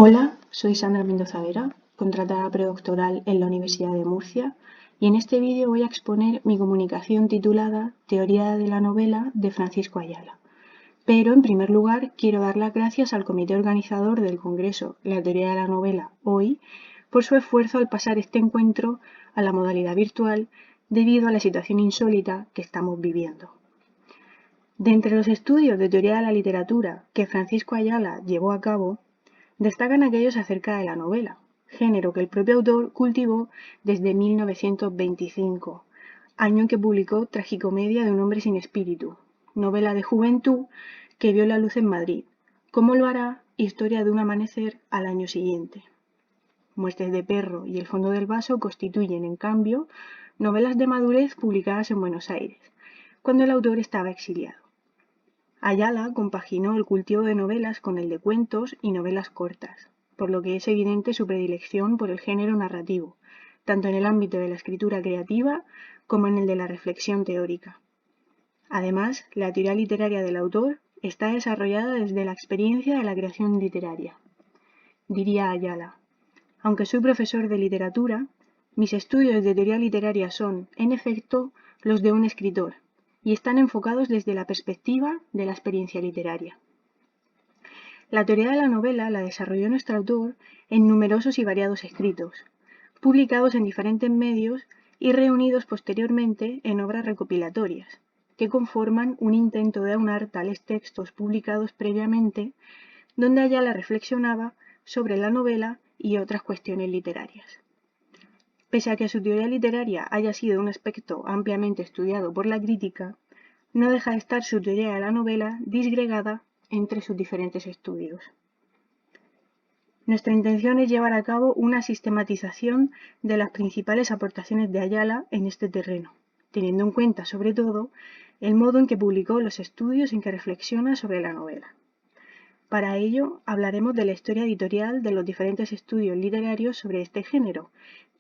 Hola, soy Sandra Mendoza Vera, contratada predoctoral en la Universidad de Murcia, y en este vídeo voy a exponer mi comunicación titulada Teoría de la novela de Francisco Ayala. Pero, en primer lugar, quiero dar las gracias al comité organizador del Congreso La Teoría de la Novela Hoy por su esfuerzo al pasar este encuentro a la modalidad virtual debido a la situación insólita que estamos viviendo. De entre los estudios de teoría de la literatura que Francisco Ayala llevó a cabo, destacan aquellos acerca de la novela, género que el propio autor cultivó desde 1925, año en que publicó Tragicomedia de un hombre sin espíritu, novela de juventud que vio la luz en Madrid, como lo hará Historia de un amanecer al año siguiente. Muertes de perro y El fondo del vaso constituyen, en cambio, novelas de madurez publicadas en Buenos Aires, cuando el autor estaba exiliado. Ayala compaginó el cultivo de novelas con el de cuentos y novelas cortas, por lo que es evidente su predilección por el género narrativo, tanto en el ámbito de la escritura creativa como en el de la reflexión teórica. Además, la teoría literaria del autor está desarrollada desde la experiencia de la creación literaria. Diría Ayala: aunque soy profesor de literatura, mis estudios de teoría literaria son, en efecto, los de un escritor, y están enfocados desde la perspectiva de la experiencia literaria. La teoría de la novela la desarrolló nuestro autor en numerosos y variados escritos, publicados en diferentes medios y reunidos posteriormente en obras recopilatorias, que conforman un intento de aunar tales textos publicados previamente, donde Ayala reflexionaba sobre la novela y otras cuestiones literarias. Pese a que su teoría literaria haya sido un aspecto ampliamente estudiado por la crítica, no deja de estar su teoría de la novela disgregada entre sus diferentes estudios. Nuestra intención es llevar a cabo una sistematización de las principales aportaciones de Ayala en este terreno, teniendo en cuenta, sobre todo, el modo en que publicó los estudios en que reflexiona sobre la novela. Para ello, hablaremos de la historia editorial de los diferentes estudios literarios sobre este género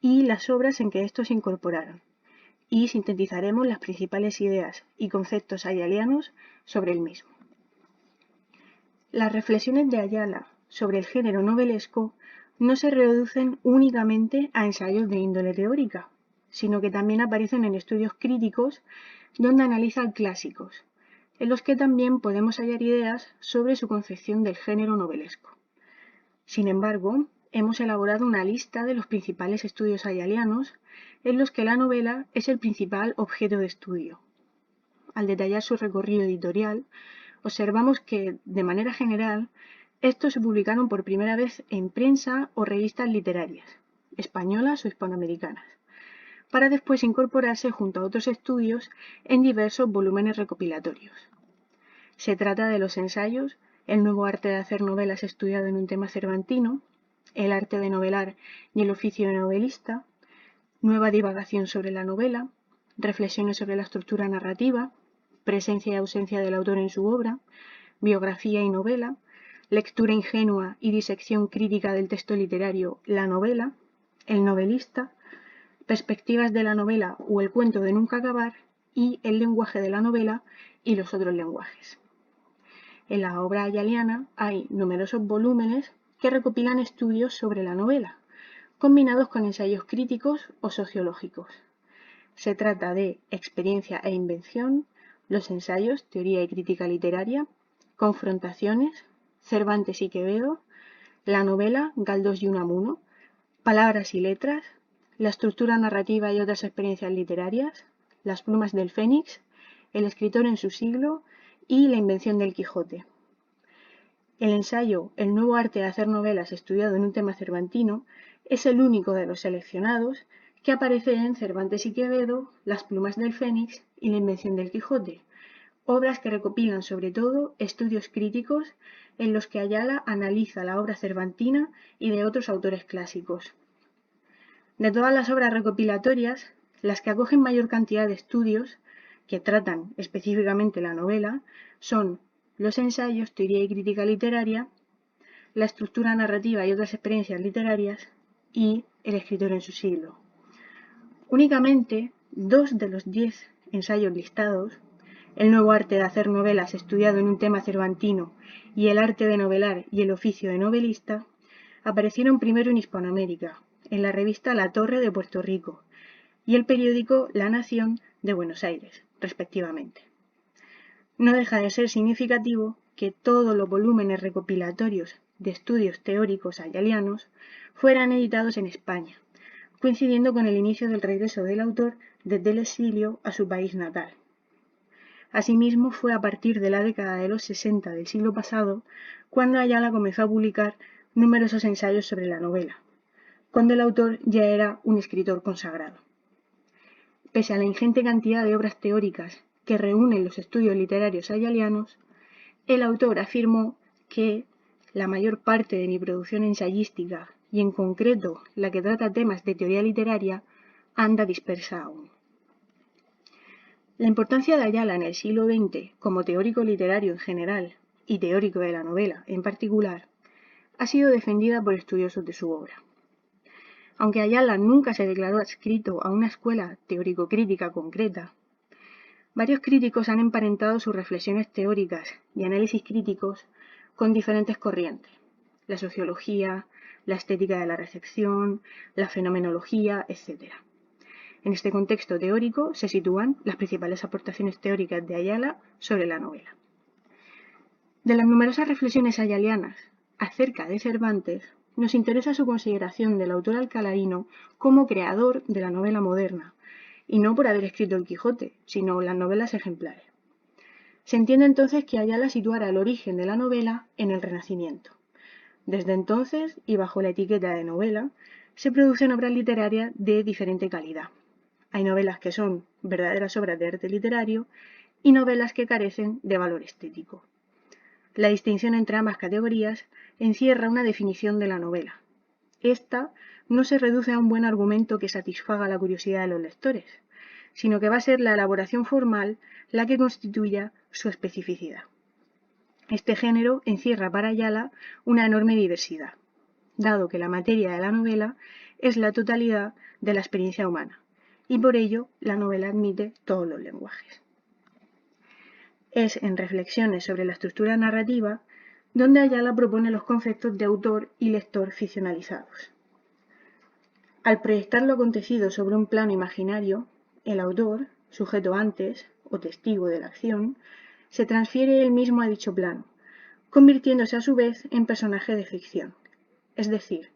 y las obras en que estos se incorporaron, y sintetizaremos las principales ideas y conceptos ayalianos sobre el mismo. Las reflexiones de Ayala sobre el género novelesco no se reducen únicamente a ensayos de índole teórica, sino que también aparecen en estudios críticos donde analiza clásicos, en los que también podemos hallar ideas sobre su concepción del género novelesco. Sin embargo, hemos elaborado una lista de los principales estudios ayalianos en los que la novela es el principal objeto de estudio. Al detallar su recorrido editorial, observamos que, de manera general, estos se publicaron por primera vez en prensa o revistas literarias, españolas o hispanoamericanas, para después incorporarse junto a otros estudios en diversos volúmenes recopilatorios. Se trata de los ensayos El nuevo arte de hacer novelas estudiado en un tema cervantino, El arte de novelar y el oficio de novelista, Nueva divagación sobre la novela, Reflexiones sobre la estructura narrativa, Presencia y ausencia del autor en su obra, Biografía y novela, Lectura ingenua y disección crítica del texto literario, La novela, El novelista, Perspectivas de la novela o el cuento de nunca acabar y El lenguaje de la novela y los otros lenguajes. En la obra ayaliana hay numerosos volúmenes que recopilan estudios sobre la novela, combinados con ensayos críticos o sociológicos. Se trata de Experiencia e invención, los ensayos Teoría y crítica literaria, Confrontaciones, Cervantes y Quevedo, la novela Galdós y Unamuno, Palabras y letras, la estructura narrativa y otras experiencias literarias, Las plumas del Fénix, El escritor en su siglo y La invención del Quijote. El ensayo El nuevo arte de hacer novelas estudiado en un tema cervantino es el único de los seleccionados que aparece en Cervantes y Quevedo, Las plumas del Fénix y La invención del Quijote, obras que recopilan sobre todo estudios críticos en los que Ayala analiza la obra cervantina y de otros autores clásicos. De todas las obras recopilatorias, las que acogen mayor cantidad de estudios que tratan específicamente la novela son los ensayos Teoría y crítica literaria, la estructura narrativa y otras experiencias literarias y El escritor en su siglo. Únicamente 2 de los 10 ensayos listados, El nuevo arte de hacer novelas estudiado en un tema cervantino y El arte de novelar y el oficio de novelista, aparecieron primero en Hispanoamérica, en la revista La Torre de Puerto Rico y el periódico La Nación de Buenos Aires, respectivamente. No deja de ser significativo que todos los volúmenes recopilatorios de estudios teóricos ayalianos fueran editados en España, coincidiendo con el inicio del regreso del autor desde el exilio a su país natal. Asimismo, fue a partir de la década de los 60 del siglo pasado cuando Ayala comenzó a publicar numerosos ensayos sobre la novela, cuando el autor ya era un escritor consagrado. Pese a la ingente cantidad de obras teóricas que reúnen los estudios literarios ayalianos, el autor afirmó que la mayor parte de mi producción ensayística, y en concreto la que trata temas de teoría literaria, anda dispersa aún. La importancia de Ayala en el siglo XX como teórico literario en general y teórico de la novela en particular ha sido defendida por estudiosos de su obra. Aunque Ayala nunca se declaró adscrito a una escuela teórico-crítica concreta, varios críticos han emparentado sus reflexiones teóricas y análisis críticos con diferentes corrientes: la sociología, la estética de la recepción, la fenomenología, etc. En este contexto teórico se sitúan las principales aportaciones teóricas de Ayala sobre la novela. De las numerosas reflexiones ayalianas acerca de Cervantes, nos interesa su consideración del autor alcalaíno como creador de la novela moderna, y no por haber escrito el Quijote, sino las novelas ejemplares. Se entiende entonces que Ayala situara el origen de la novela en el Renacimiento. Desde entonces, y bajo la etiqueta de novela, se producen obras literarias de diferente calidad. Hay novelas que son verdaderas obras de arte literario y novelas que carecen de valor estético. La distinción entre ambas categorías encierra una definición de la novela. Esta no se reduce a un buen argumento que satisfaga la curiosidad de los lectores, sino que va a ser la elaboración formal la que constituya su especificidad. Este género encierra para Ayala una enorme diversidad, dado que la materia de la novela es la totalidad de la experiencia humana, y por ello la novela admite todos los lenguajes. Es en Reflexiones sobre la estructura narrativa donde Ayala propone los conceptos de autor y lector ficcionalizados. Al proyectar lo acontecido sobre un plano imaginario, el autor, sujeto antes o testigo de la acción, se transfiere él mismo a dicho plano, convirtiéndose a su vez en personaje de ficción. Es decir,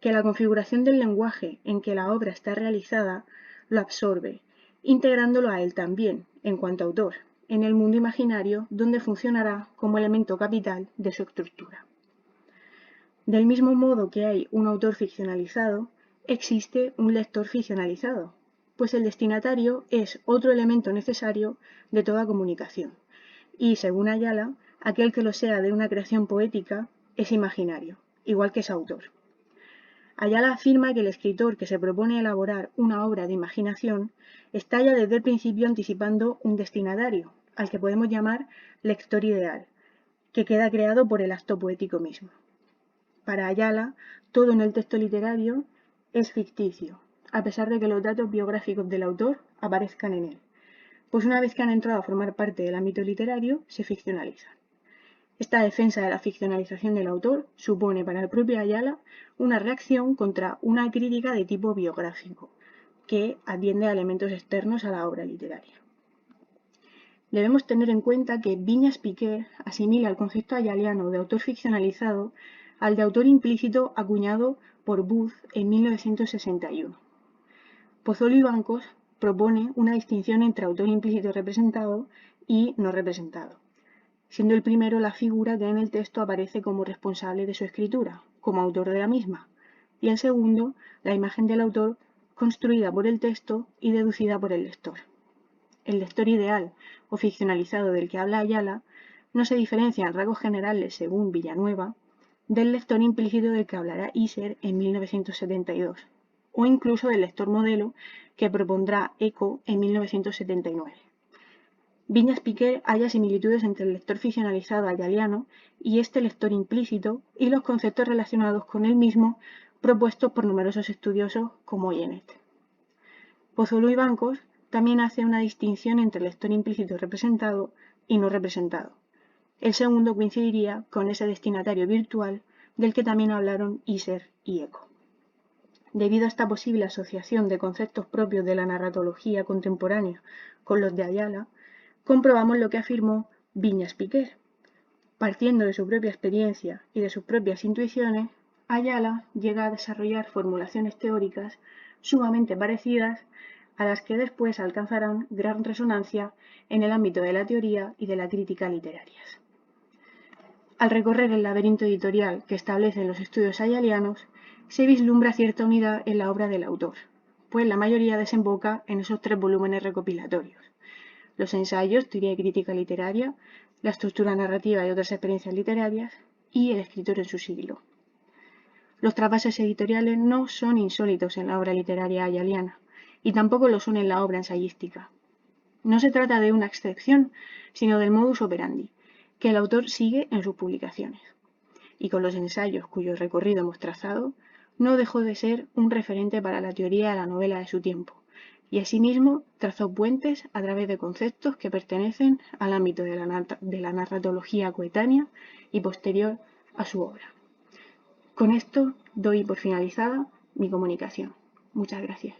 que la configuración del lenguaje en que la obra está realizada lo absorbe, integrándolo a él también, en cuanto autor, en el mundo imaginario donde funcionará como elemento capital de su estructura. Del mismo modo que hay un autor ficcionalizado, existe un lector ficcionalizado, pues el destinatario es otro elemento necesario de toda comunicación, y, según Ayala, aquel que lo sea de una creación poética es imaginario, igual que su autor. Ayala afirma que el escritor que se propone elaborar una obra de imaginación está ya desde el principio anticipando un destinatario, al que podemos llamar lector ideal, que queda creado por el acto poético mismo. Para Ayala, todo en el texto literario es ficticio, a pesar de que los datos biográficos del autor aparezcan en él, pues una vez que han entrado a formar parte del ámbito literario, se ficcionalizan. Esta defensa de la ficcionalización del autor supone para el propio Ayala una reacción contra una crítica de tipo biográfico, que atiende a elementos externos a la obra literaria. Debemos tener en cuenta que Viñas-Piquer asimila el concepto ayaliano de autor ficcionalizado al de autor implícito acuñado por Booth en 1961. Pozzolo y Bancos propone una distinción entre autor implícito representado y no representado, siendo el primero la figura que en el texto aparece como responsable de su escritura, como autor de la misma, y el segundo la imagen del autor construida por el texto y deducida por el lector. El lector ideal o ficcionalizado del que habla Ayala no se diferencia en rasgos generales, según Villanueva, del lector implícito del que hablará Iser en 1972, o incluso del lector modelo que propondrá Eco en 1979. Viñas-Piquer halla similitudes entre el lector ficcionalizado ayaliano y este lector implícito y los conceptos relacionados con él mismo propuestos por numerosos estudiosos como Yenet. Pozzolo y Bancos también hace una distinción entre lector implícito representado y no representado. El segundo coincidiría con ese destinatario virtual del que también hablaron Iser y Eco. Debido a esta posible asociación de conceptos propios de la narratología contemporánea con los de Ayala, comprobamos lo que afirmó Viñas Piquer. Partiendo de su propia experiencia y de sus propias intuiciones, Ayala llega a desarrollar formulaciones teóricas sumamente parecidas a las que después alcanzarán gran resonancia en el ámbito de la teoría y de la crítica literarias. Al recorrer el laberinto editorial que establecen los estudios ayalianos, se vislumbra cierta unidad en la obra del autor, pues la mayoría desemboca en esos 3 volúmenes recopilatorios: los ensayos, teoría y crítica literaria, la estructura narrativa y otras experiencias literarias, y el escritor en su siglo. Los trasvases editoriales no son insólitos en la obra literaria ayaliana, y tampoco lo son en la obra ensayística. No se trata de una excepción, sino del modus operandi, que el autor sigue en sus publicaciones. Y con los ensayos cuyo recorrido hemos trazado, no dejó de ser un referente para la teoría de la novela de su tiempo, y asimismo trazó puentes a través de conceptos que pertenecen al ámbito de la narratología coetánea y posterior a su obra. Con esto doy por finalizada mi comunicación. Muchas gracias.